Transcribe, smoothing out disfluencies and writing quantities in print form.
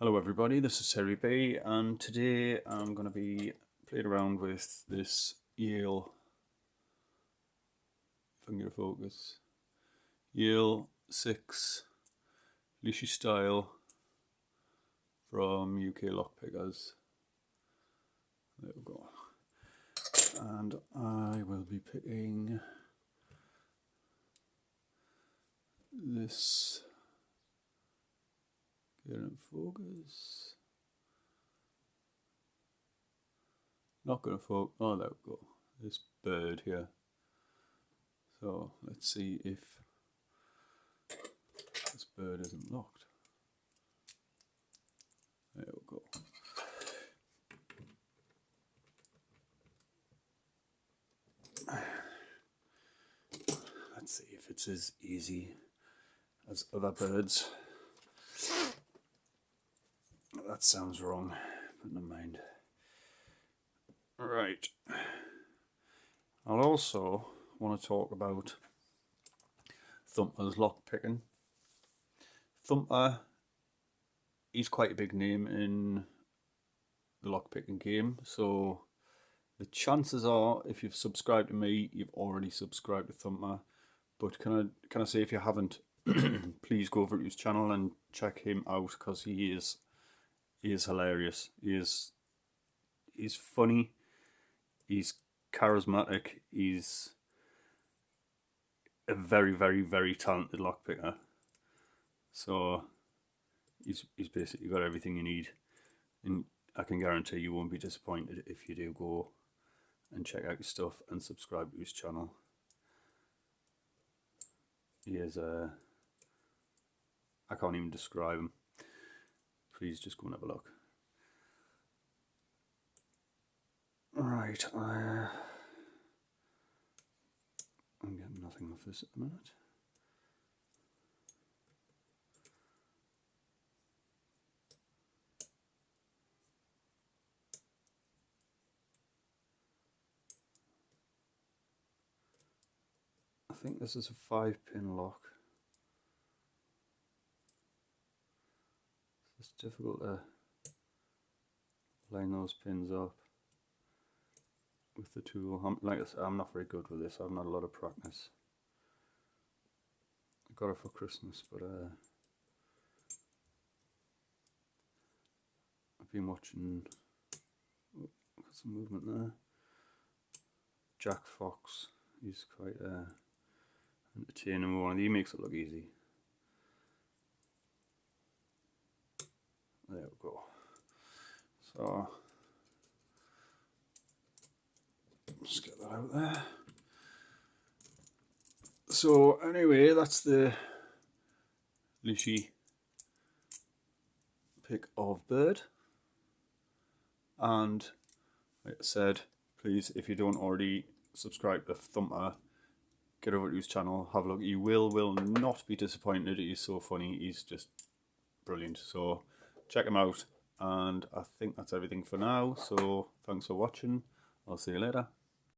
Hello everybody, this is Terry B, and today I'm going to be playing around with this Yale, if I can get a focus, Yale 6 Lishi style from UK Lockpickers. There we go. And I will be picking this, get in focus. Not going to focus. Oh, there we go. This bird here. So let's see if this bird isn't locked. There we go. Let's see if it's as easy as other birds. That sounds wrong, but never mind. Right. I'll also want to talk about Thumper's lockpicking. Thumper, he's quite a big name in the lockpicking game, so the chances are, if you've subscribed to me, you've already subscribed to Thumper. But can I say, if you haven't, please go over to his channel and check him out, because he is hilarious. He's funny. He's charismatic. He's a very, very, very talented lockpicker. So he's basically got everything you need, and I can guarantee you won't be disappointed if you do go and check out his stuff and subscribe to his channel. He is I can't even describe him. Please just go and have a look. Right, I'm getting nothing off this at the minute. I think this is a 5-pin lock. It's difficult to line those pins up with the tool. Like I said, I'm not very good with this. I've not a lot of practice. I got it for Christmas, but I've been watching. Oh, got some movement there. Jack Fox. He's quite entertaining one. He makes it look easy. There we go. So let's get that out there. So anyway, that's the Lishi pick of bird. And like I said, please, if you don't already subscribe to Thumper, get over to his channel, have a look. You will not be disappointed. He's so funny. He's just brilliant. So check him out. And I think that's everything for now. So thanks for watching. I'll see you later.